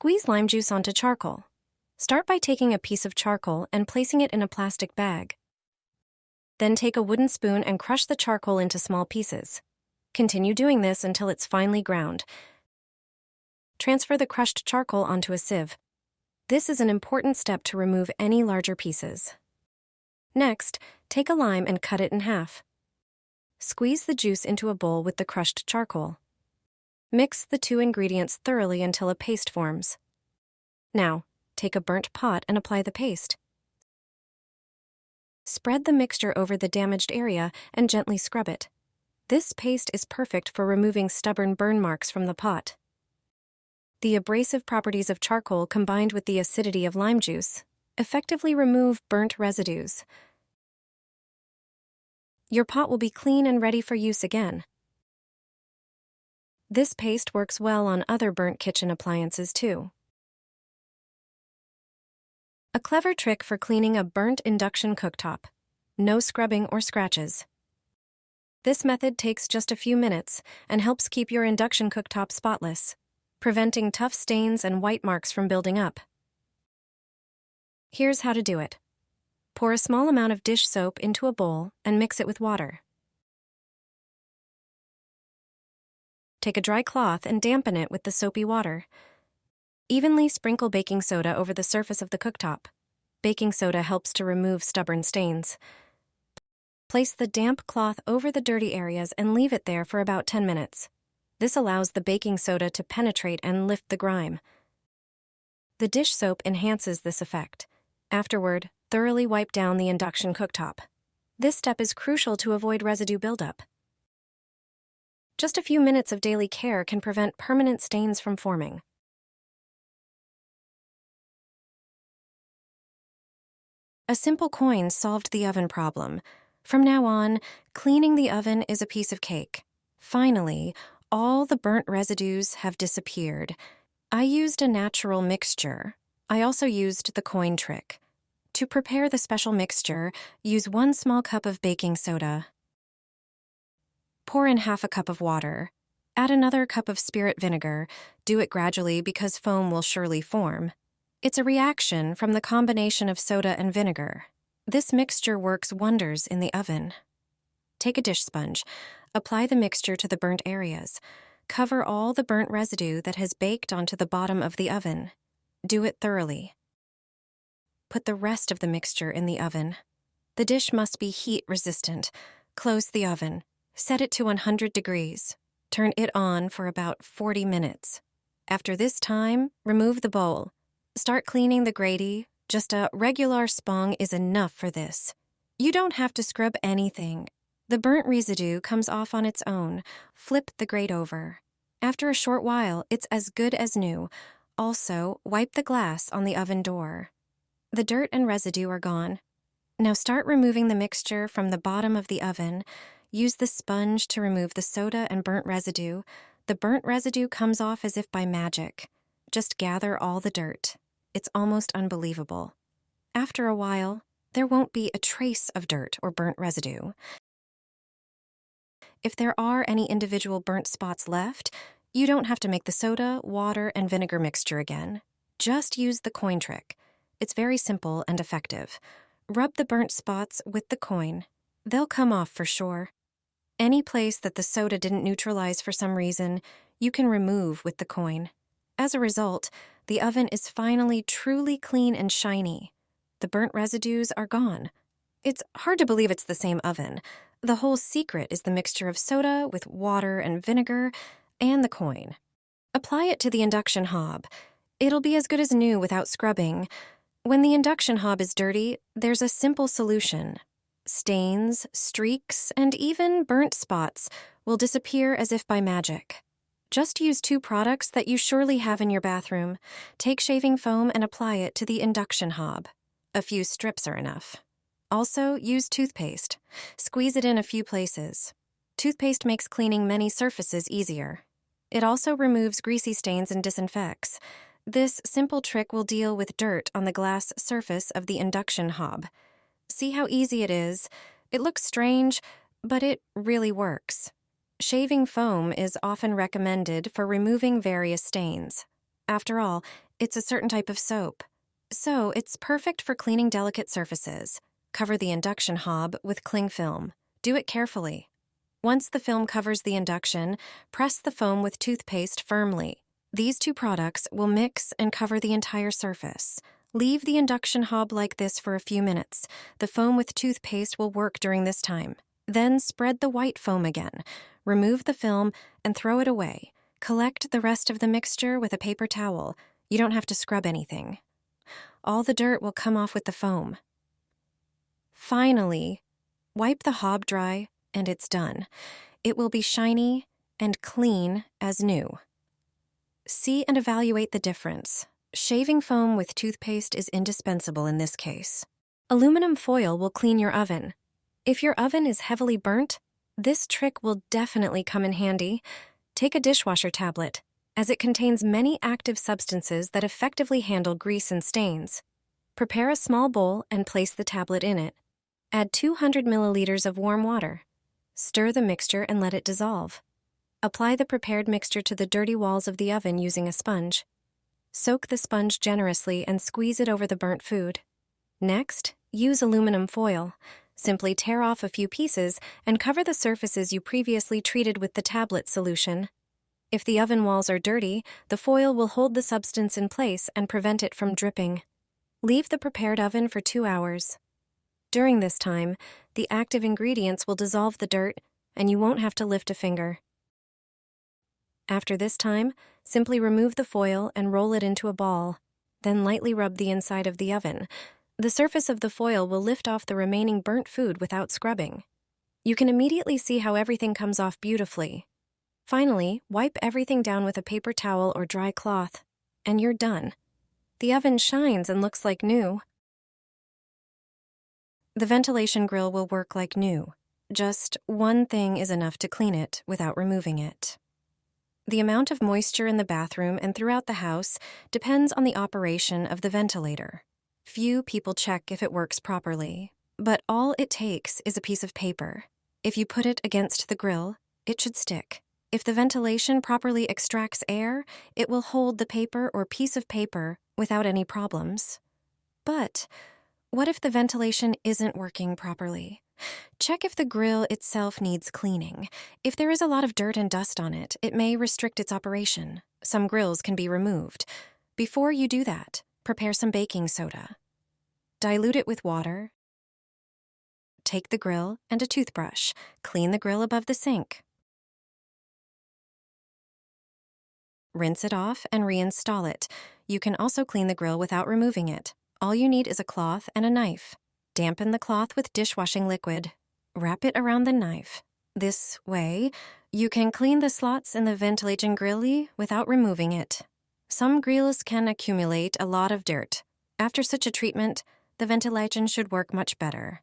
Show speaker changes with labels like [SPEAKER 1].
[SPEAKER 1] Squeeze lime juice onto charcoal. Start by taking a piece of charcoal and placing it in a plastic bag. Then take a wooden spoon and crush the charcoal into small pieces. Continue doing this until it's finely ground. Transfer the crushed charcoal onto a sieve. This is an important step to remove any larger pieces. Next, take a lime and cut it in half. Squeeze the juice into a bowl with the crushed charcoal. Mix the two ingredients thoroughly until a paste forms. Now, take a burnt pot and apply the paste. Spread the mixture over the damaged area and gently scrub it. This paste is perfect for removing stubborn burn marks from the pot. The abrasive properties of charcoal combined with the acidity of lime juice effectively remove burnt residues. Your pot will be clean and ready for use again. This paste works well on other burnt kitchen appliances too. A clever trick for cleaning a burnt induction cooktop. No scrubbing or scratches. This method takes just a few minutes and helps keep your induction cooktop spotless, preventing tough stains and white marks from building up. Here's how to do it. Pour a small amount of dish soap into a bowl and mix it with water. Take a dry cloth and dampen it with the soapy water. Evenly sprinkle baking soda over the surface of the cooktop. Baking soda helps to remove stubborn stains. Place the damp cloth over the dirty areas and leave it there for about 10 minutes. This allows the baking soda to penetrate and lift the grime. The dish soap enhances this effect. Afterward, thoroughly wipe down the induction cooktop. This step is crucial to avoid residue buildup. Just a few minutes of daily care can prevent permanent stains from forming. A simple coin solved the oven problem. From now on, cleaning the oven is a piece of cake. Finally, all the burnt residues have disappeared. I used a natural mixture. I also used the coin trick. To prepare the special mixture, use 1 small cup of baking soda. Pour in half a cup of water. Add another cup of spirit vinegar. Do it gradually because foam will surely form. It's a reaction from the combination of soda and vinegar. This mixture works wonders in the oven. Take a dish sponge. Apply the mixture to the burnt areas. Cover all the burnt residue that has baked onto the bottom of the oven. Do it thoroughly. Put the rest of the mixture in the oven. The dish must be heat resistant. Close the oven. Set it to 100 degrees. Turn it on for about 40 minutes. After this time, remove the bowl. Start cleaning the grate. Just a regular spong is enough for this. You don't have to scrub anything. The burnt residue comes off on its own. Flip the grate over. After a short while, it's as good as new. Also, wipe the glass on the oven door. The dirt and residue are gone. Now start removing the mixture from the bottom of the oven. Use the sponge to remove the soda and burnt residue. The burnt residue comes off as if by magic. Just gather all the dirt. It's almost unbelievable. After a while, there won't be a trace of dirt or burnt residue. If there are any individual burnt spots left, you don't have to make the soda, water, and vinegar mixture again. Just use the coin trick. It's very simple and effective. Rub the burnt spots with the coin. They'll come off for sure. Any place that the soda didn't neutralize for some reason, you can remove with the coin. As a result, the oven is finally truly clean and shiny. The burnt residues are gone. It's hard to believe it's the same oven. The whole secret is the mixture of soda with water and vinegar and the coin. Apply it to the induction hob. It'll be as good as new without scrubbing. When the induction hob is dirty, there's a simple solution. Stains, streaks, and even burnt spots will disappear as if by magic. Just use 2 products that you surely have in your bathroom. Take shaving foam and apply it to the induction hob. A few strips are enough. Also, use toothpaste. Squeeze it in a few places. Toothpaste makes cleaning many surfaces easier. It also removes greasy stains and disinfects. This simple trick will deal with dirt on the glass surface of the induction hob. See how easy it is? It looks strange, but it really works. Shaving foam is often recommended for removing various stains. After all, it's a certain type of soap. So, it's perfect for cleaning delicate surfaces. Cover the induction hob with cling film. Do it carefully. Once the film covers the induction, press the foam with toothpaste firmly. These two products will mix and cover the entire surface. Leave the induction hob like this for a few minutes. The foam with toothpaste will work during this time. Then spread the white foam again. Remove the film and throw it away. Collect the rest of the mixture with a paper towel. You don't have to scrub anything. All the dirt will come off with the foam. Finally, wipe the hob dry and it's done. It will be shiny and clean as new. See and evaluate the difference. Shaving foam with toothpaste is indispensable in this case. Aluminum foil will clean your oven. If your oven is heavily burnt, this trick will definitely come in handy. Take a dishwasher tablet, as it contains many active substances that effectively handle grease and stains. Prepare a small bowl and place the tablet in it. Add 200 milliliters of warm water. Stir the mixture and let it dissolve. Apply the prepared mixture to the dirty walls of the oven using a sponge. Soak the sponge generously and squeeze it over the burnt food. Next, use aluminum foil. Simply tear off a few pieces and cover the surfaces you previously treated with the tablet solution. If the oven walls are dirty, the foil will hold the substance in place and prevent it from dripping. Leave the prepared oven for 2 hours. During this time, the active ingredients will dissolve the dirt, and you won't have to lift a finger. After this time, simply remove the foil and roll it into a ball. Then lightly rub the inside of the oven. The surface of the foil will lift off the remaining burnt food without scrubbing. You can immediately see how everything comes off beautifully. Finally, wipe everything down with a paper towel or dry cloth, and you're done. The oven shines and looks like new. The ventilation grill will work like new. Just one thing is enough to clean it without removing it. The amount of moisture in the bathroom and throughout the house depends on the operation of the ventilator. Few people check if it works properly, but all it takes is a piece of paper. If you put it against the grill, it should stick. If the ventilation properly extracts air, it will hold the paper or piece of paper without any problems. But what if the ventilation isn't working properly? Check if the grill itself needs cleaning. If there is a lot of dirt and dust on it, it may restrict its operation. Some grills can be removed. Before you do that, prepare some baking soda. Dilute it with water. Take the grill and a toothbrush. Clean the grill above the sink. Rinse it off and reinstall it. You can also clean the grill without removing it. All you need is a cloth and a knife. Dampen the cloth with dishwashing liquid. Wrap it around the knife. This way, you can clean the slots in the ventilation grill without removing it. Some grills can accumulate a lot of dirt. After such a treatment, the ventilation should work much better.